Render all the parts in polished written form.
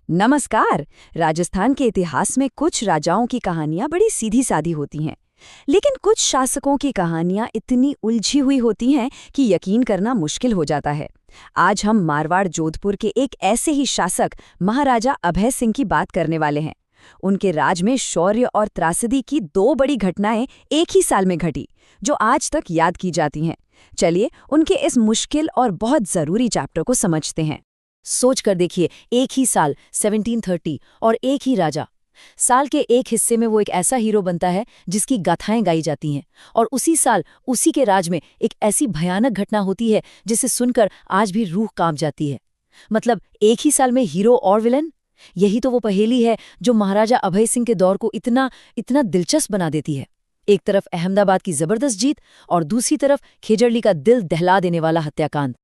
नमस्कार। राजस्थान के इतिहास में कुछ राजाओं की कहानियां बड़ी सीधी सादी होती हैं, लेकिन कुछ शासकों की कहानियां इतनी उलझी हुई होती हैं कि यकीन करना मुश्किल हो जाता है। आज हम मारवाड़ जोधपुर के एक ऐसे ही शासक महाराजा अभय सिंह की बात करने वाले हैं। उनके राज में शौर्य और त्रासदी की दो बड़ी घटनाएं एक ही साल में घटी, जो आज तक याद की जाती हैं। चलिए उनके इस मुश्किल और बहुत जरूरी चैप्टर को समझते हैं। सोच कर देखिए, एक ही साल 1730 और एक ही राजा। साल के एक हिस्से में वो एक ऐसा हीरो बनता है जिसकी गाथाएं गाई जाती हैं, और उसी साल उसी के राज में एक ऐसी भयानक घटना होती है जिसे सुनकर आज भी रूह कांप जाती है। मतलब एक ही साल में हीरो और विलन। यही तो वो पहेली है जो महाराजा अभय सिंह के दौर को इतना इतना दिलचस्प बना देती है। एक तरफ अहमदाबाद की जबरदस्त जीत और दूसरी तरफ खेजड़ली का दिल दहला देने वाला हत्याकांड।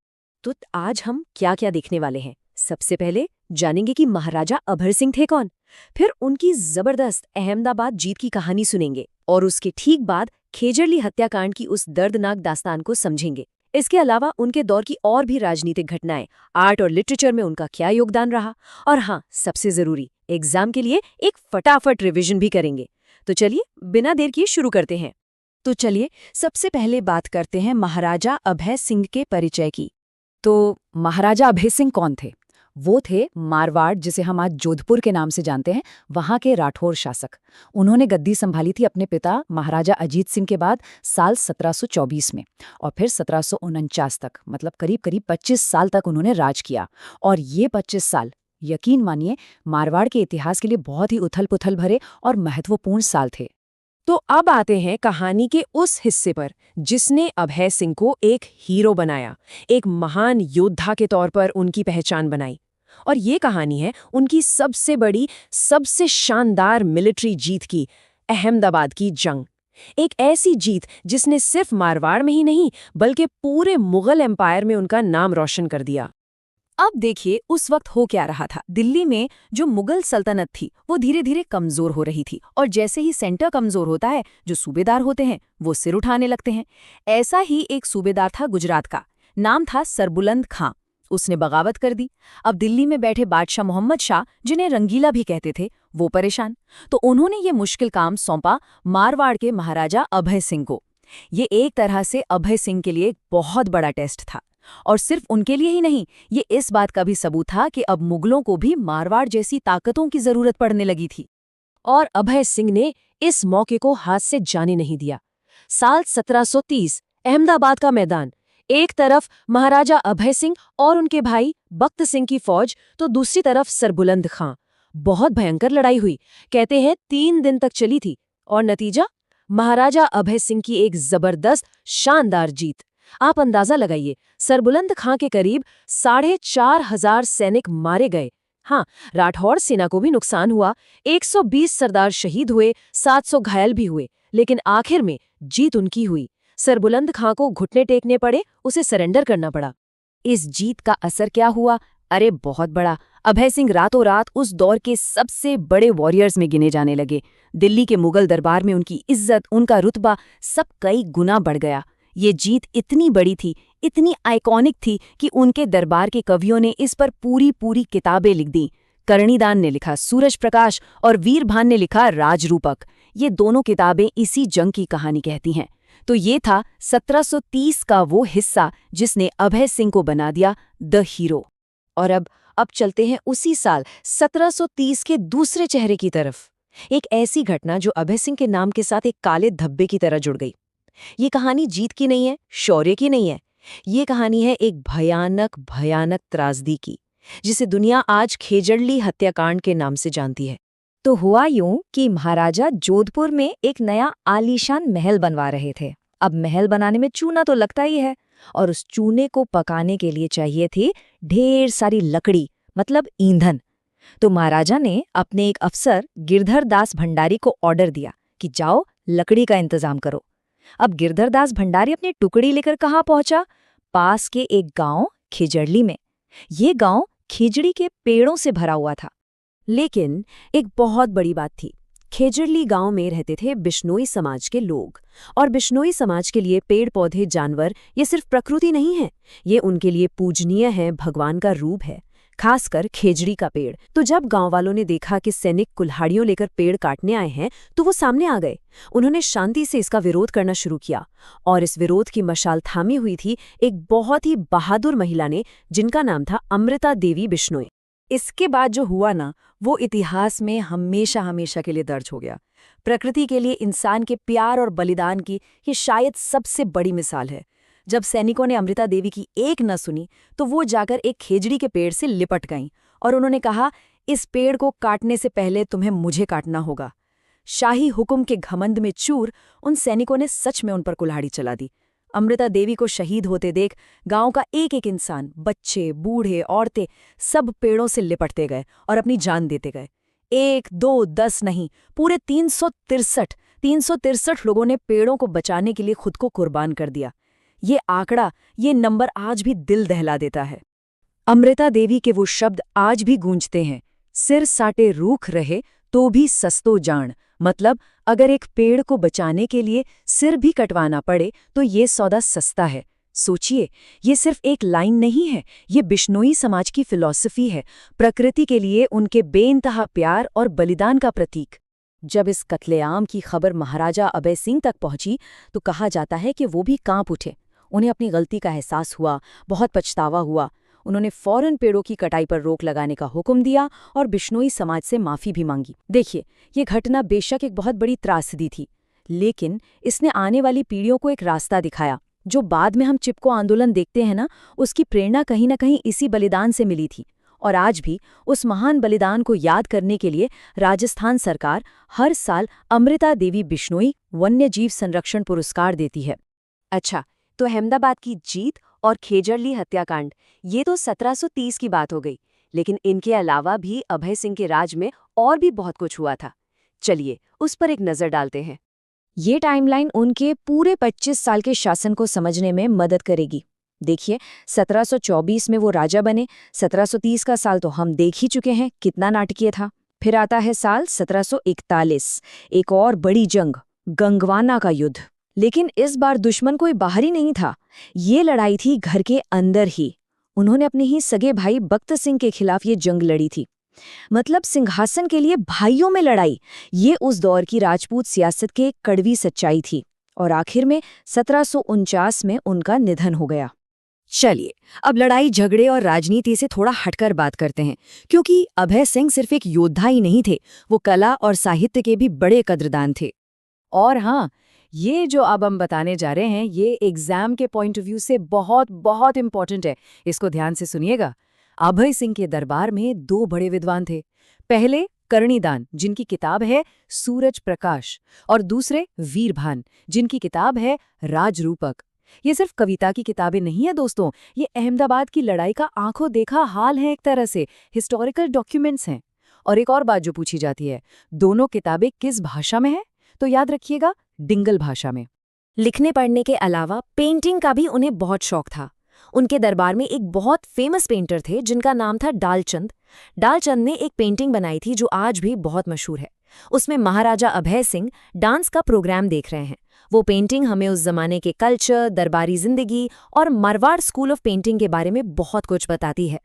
तो आज हम क्या क्या देखने वाले हैं। सबसे पहले जानेंगे कि महाराजा अभय सिंह थे कौन, फिर उनकी जबरदस्त अहमदाबाद जीत की कहानी सुनेंगे, और उसके ठीक बाद खेजड़ली हत्याकांड की उस दर्दनाक दास्तान को समझेंगे। इसके अलावा उनके दौर की और भी राजनीतिक घटनाएं, आर्ट और लिटरेचर में उनका क्या योगदान रहा, और हाँ, सबसे जरूरी, एग्जाम के लिए एक फटाफट रिवीजन भी करेंगे। तो चलिए बिना देर किए शुरू करते हैं। तो चलिए सबसे पहले बात करते हैं महाराजा अभय सिंह के परिचय की। तो महाराजा अभय सिंह कौन थे? वो थे मारवाड़, जिसे हम आज जोधपुर के नाम से जानते हैं, वहां के राठौर शासक। उन्होंने गद्दी संभाली थी अपने पिता महाराजा अजीत सिंह के बाद साल 1724 में, और फिर 1749 तक, मतलब करीब करीब 25 साल तक उन्होंने राज किया। और ये 25 साल, यकीन मानिए, मारवाड़ के इतिहास के लिए बहुत ही उथल पुथल भरे और महत्वपूर्ण साल थे। तो अब आते हैं कहानी के उस हिस्से पर जिसने अभय सिंह को एक हीरो बनाया, एक महान योद्धा के तौर पर उनकी पहचान बनाई। और ये कहानी है उनकी सबसे बड़ी, सबसे शानदार मिलिट्री जीत की, अहमदाबाद की जंग। एक ऐसी जीत जिसने सिर्फ मारवाड़ में ही नहीं बल्कि पूरे मुगल एम्पायर में उनका नाम रोशन कर दिया। अब देखिए उस वक्त हो क्या रहा था। दिल्ली में जो मुगल सल्तनत थी वो धीरे धीरे कमजोर हो रही थी, और जैसे ही सेंटर कमजोर होता है, जो सूबेदार होते हैं वो सिर उठाने लगते हैं। ऐसा ही एक सूबेदार था गुजरात का, नाम था सरबुलंद खां। उसने बगावत कर दी। अब दिल्ली में बैठे बादशाह मोहम्मद शाह, जिन्हें रंगीला भी कहते थे, वो परेशान। तो उन्होंने ये मुश्किल काम सौंपा मारवाड़ के महाराजा अभय सिंह को। ये एक तरह से अभय सिंह के लिए एक बहुत बड़ा टेस्ट था, और सिर्फ उनके लिए ही नहीं, ये इस बात का भी सबूत था कि अब मुगलों को भी मारवाड़ जैसी ताकतों की जरूरत पड़ने लगी थी। और अभय सिंह ने इस मौके को हाथ से जाने नहीं दिया। साल 1730, अहमदाबाद का मैदान, एक तरफ महाराजा अभय सिंह और उनके भाई बख्त सिंह की फौज, तो दूसरी तरफ सरबुलंद खां। बहुत भयंकर लड़ाई हुई, कहते हैं 3 दिन तक चली थी, और नतीजा महाराजा अभय सिंह की एक जबरदस्त शानदार जीत। आप अंदाजा लगाइए, सरबुलंद खां के करीब 4,500 सैनिक मारे गए। हाँ, राठौड़ सेना को भी नुकसान हुआ, 120 सरदार शहीद हुए, 700 घायल भी हुए, लेकिन आखिर में जीत उनकी हुई। सरबुलंद खां को घुटने टेकने पड़े, उसे सरेंडर करना पड़ा। इस जीत का असर क्या हुआ? अरे बहुत बड़ा। अभय सिंह रातों रात उस दौर के सबसे बड़े वॉरियर्स में गिने जाने लगे। दिल्ली के मुगल दरबार में उनकी इज्जत, उनका रुतबा सब कई गुना बढ़ गया। ये जीत इतनी बड़ी थी, इतनी आइकॉनिक थी कि उनके दरबार के कवियों ने इस पर पूरी पूरी किताबें लिख दी। कर्णीदान ने लिखा सूरज प्रकाश, और वीरभान ने लिखा राजरूपक। ये दोनों किताबें इसी जंग की कहानी कहती हैं। तो ये था 1730 का वो हिस्सा जिसने अभय सिंह को बना दिया द हीरो। और अब चलते हैं उसी साल 1730 के दूसरे चेहरे की तरफ। एक ऐसी घटना जो अभय सिंह के नाम के साथ एक काले धब्बे की तरह जुड़ गई। ये कहानी जीत की नहीं है, शौर्य की नहीं है। ये कहानी है एक भयानक भयानक त्रासदी की, जिसे दुनिया आज खेजड़ली हत्याकांड के नाम से जानती है। तो हुआ यूं कि महाराजा जोधपुर में एक नया आलीशान महल बनवा रहे थे। अब महल बनाने में चूना तो लगता ही है, और उस चूने को पकाने के लिए चाहिए थी ढेर सारी लकड़ी, मतलब ईंधन। तो महाराजा ने अपने एक अफसर गिरधर दास भंडारी को ऑर्डर दिया कि जाओ लकड़ी का इंतजाम करो। अब गिरधर दास भंडारी अपनी टुकड़ी लेकर कहाँ पहुंचा? पास के एक गांव खेजड़ली में। ये गांव खिजड़ी के पेड़ों से भरा हुआ था। लेकिन एक बहुत बड़ी बात थी, खेजड़ली गांव में रहते थे बिश्नोई समाज के लोग, और बिश्नोई समाज के लिए पेड़ पौधे जानवर ये सिर्फ प्रकृति नहीं है, ये उनके लिए पूजनीय है, भगवान का रूप है। खासकर खेजड़ी का पेड़। तो जब गांव वालों ने देखा कि सैनिक कुल्हाड़ियों लेकर पेड़ काटने आए हैं तो वो सामने आ गए। उन्होंने शांति से इसका विरोध करना शुरू किया और इस विरोध की मशाल थामी हुई थी एक बहुत ही बहादुर महिला ने, जिनका नाम था अमृता देवी बिश्नोई। इसके बाद जो हुआ ना, वो इतिहास में हमेशा हमेशा के लिए दर्ज हो गया। प्रकृति के लिए इंसान के प्यार और बलिदान की ये शायद सबसे बड़ी मिसाल है। जब सैनिकों ने अमृता देवी की एक न सुनी तो वो जाकर एक खेजड़ी के पेड़ से लिपट गईं और उन्होंने कहा, इस पेड़ को काटने से पहले तुम्हें मुझे काटना होगा। शाही हुक्म के घमंड में चूर उन सैनिकों ने सच में उन पर कुल्हाड़ी चला दी। अमृता देवी को शहीद होते देख गांव का एक एक इंसान, बच्चे, बूढ़े, औरतें, सब पेड़ों से लिपटते गए और अपनी जान देते गए। 1, 2, 10 नहीं, पूरे 363 लोगों ने पेड़ों को बचाने के लिए खुद को कुर्बान कर दिया। ये आंकड़ा, ये नंबर आज भी दिल दहला देता है। अमृता देवी के वो शब्द आज भी गूंजते हैं, सिर साटे रूख रहे तो भी सस्तो जान। मतलब अगर एक पेड़ को बचाने के लिए सिर भी कटवाना पड़े तो ये सौदा सस्ता है। सोचिए, ये सिर्फ एक लाइन नहीं है, ये बिश्नोई समाज की फिलॉसफी है, प्रकृति के लिए उनके बेइंतहा प्यार और बलिदान का प्रतीक। जब इस कत्लेआम की खबर महाराजा अभय सिंह तक पहुंची तो कहा जाता है कि वो भी कांप उठे। उन्हें अपनी गलती का एहसास हुआ, बहुत पछतावा हुआ। उन्होंने फौरन पेड़ों की कटाई पर रोक लगाने का हुक्म दिया और बिश्नोई समाज से माफी भी मांगी। देखिए, ये घटना बेशक एक बहुत बड़ी त्रासदी थी, लेकिन इसने आने वाली पीढ़ियों को एक रास्ता दिखाया। जो बाद में हम चिपको आंदोलन देखते हैं ना, उसकी प्रेरणा कहीं न कहीं इसी बलिदान से मिली थी। और आज भी उस महान बलिदान को याद करने के लिए राजस्थान सरकार हर साल अमृता देवी बिश्नोई वन्य जीव संरक्षण पुरस्कार देती है। अच्छा, तो अहमदाबाद की जीत और खेजड़ली हत्याकांड, ये तो 1730 की बात हो गई, लेकिन इनके अलावा भी अभय सिंह के राज में और भी बहुत कुछ हुआ था। चलिए उस पर एक नज़र डालते हैं। ये टाइमलाइन उनके पूरे 25 साल के शासन को समझने में मदद करेगी। देखिए, 1724 में वो राजा बने। 1730 का साल तो हम देख ही चुके हैं, कितना नाटकीय था। फिर आता है साल 1741, एक और बड़ी जंग, गंगवाना का युद्ध। लेकिन इस बार दुश्मन कोई बाहरी नहीं था, ये लड़ाई थी घर के अंदर ही। उन्होंने अपने ही सगे भाई बख्त सिंह के खिलाफ ये जंग लड़ी थी। मतलब सिंहासन के लिए भाइयों में लड़ाई, ये उस दौर की राजपूत सियासत के कड़वी सच्चाई थी। और आखिर में 1749 में उनका निधन हो गया। चलिए, अब लड़ाई झगड़े और राजनीति से थोड़ा हटकर बात करते हैं, क्योंकि अभय सिंह सिर्फ एक योद्धा ही नहीं थे, वो कला और साहित्य के भी बड़े कद्रदान थे। और हाँ, ये जो अब हम बताने जा रहे हैं, ये एग्जाम के पॉइंट ऑफ व्यू से बहुत बहुत इंपॉर्टेंट है। इसको ध्यान से सुनिएगा। अभय सिंह के दरबार में 2 बड़े विद्वान थे। पहले कर्णीदान, जिनकी किताब है सूरज प्रकाश, और दूसरे वीरभान, जिनकी किताब है राजरूपक। ये सिर्फ कविता की किताबें नहीं है दोस्तों, ये अहमदाबाद की लड़ाई का आंखों देखा हाल है, एक तरह से हिस्टोरिकल डॉक्यूमेंट्स हैं। और एक और बात जो पूछी जाती है, दोनों किताबें किस भाषा में है? तो याद रखिएगा, डिंगल भाषा में। लिखने पढ़ने के अलावा पेंटिंग का भी उन्हें बहुत शौक था। उनके दरबार में एक बहुत फेमस पेंटर थे जिनका नाम था डालचंद। डालचंद ने एक पेंटिंग बनाई थी जो आज भी बहुत मशहूर है। उसमें महाराजा अभय सिंह डांस का प्रोग्राम देख रहे हैं। वो पेंटिंग हमें उस जमाने के कल्चर, दरबारी जिंदगी और मारवाड़ स्कूल ऑफ पेंटिंग के बारे में बहुत कुछ बताती है।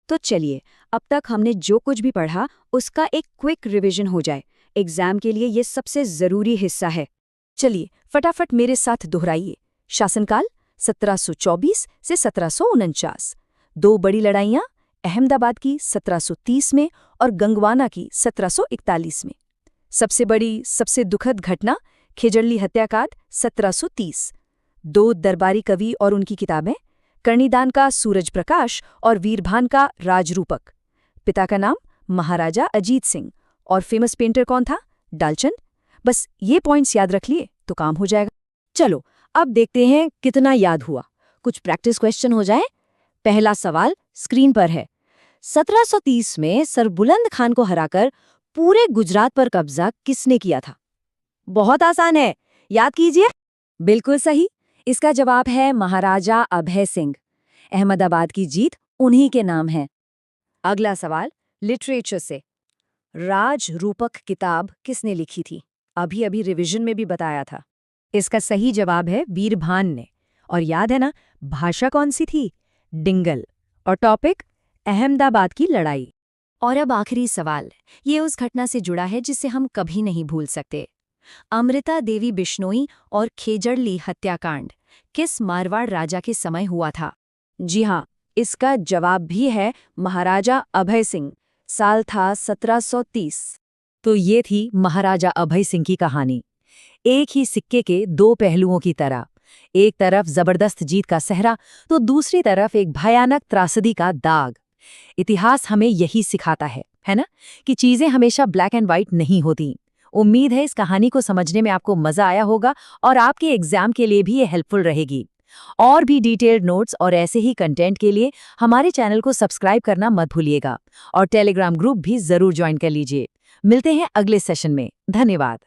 तो चलिए, अब तक हमने जो कुछ भी पढ़ा उसका एक क्विक रिवीजन हो जाए। एग्जाम के लिए ये सबसे जरूरी हिस्सा है। चलिए फटाफट मेरे साथ दोहराइए। शासनकाल 1724 से 1749, 2 बड़ी लड़ाइयाँ, अहमदाबाद की 1730 में और गंगवाना की 1741 में। सबसे बड़ी, सबसे दुखद घटना खेजड़ली हत्याकांड 1730। 2 दरबारी कवि और उनकी किताबें, कर्णीदान का सूरज प्रकाश और वीरभान का राजरूपक। पिता का नाम महाराजा अजीत सिंह और फेमस पेंटर कौन था? डालचंद। बस ये पॉइंट्स याद रख लिए तो काम हो जाएगा। चलो अब देखते हैं कितना याद हुआ। कुछ प्रैक्टिस क्वेश्चन हो जाए। पहला सवाल स्क्रीन पर है। 1730 में सर बुलंद खान को हराकर पूरे गुजरात पर कब्जा किसने किया था? बहुत आसान है, याद कीजिए। बिल्कुल सही, इसका जवाब है महाराजा अभय सिंह। अहमदाबाद की जीत उन्हीं के नाम है। अगला सवाल लिटरेचर से। राजरूपक किताब किसने लिखी थी? अभी अभी रिवीजन में भी बताया था। इसका सही जवाब है वीरभान ने। और याद है ना, भाषा कौन सी थी? डिंगल। और टॉपिक अहमदाबाद की लड़ाई। और अब आखिरी सवाल, ये उस घटना से जुड़ा है जिसे हम कभी नहीं भूल सकते। अमृता देवी बिश्नोई और खेजड़ली हत्याकांड किस मारवाड़ राजा के समय हुआ था? जी हाँ, इसका जवाब भी है महाराजा अभय सिंह। साल था 1730। तो ये थी महाराजा अभय सिंह की कहानी। एक ही सिक्के के दो पहलुओं की तरह, एक तरफ जबरदस्त जीत का सहरा तो दूसरी तरफ एक भयानक त्रासदी का दाग। इतिहास हमें यही सिखाता है ना, कि चीजें हमेशा ब्लैक एंड व्हाइट नहीं होती। उम्मीद है इस कहानी को समझने में आपको मजा आया होगा और आपके एग्जाम के लिए भी ये हेल्पफुल रहेगी। और भी डिटेल्ड नोट्स और ऐसे ही कंटेंट के लिए हमारे चैनल को सब्सक्राइब करना मत भूलिएगा और टेलीग्राम ग्रुप भी जरूर ज्वाइन कर लीजिए। मिलते हैं अगले सेशन में। धन्यवाद।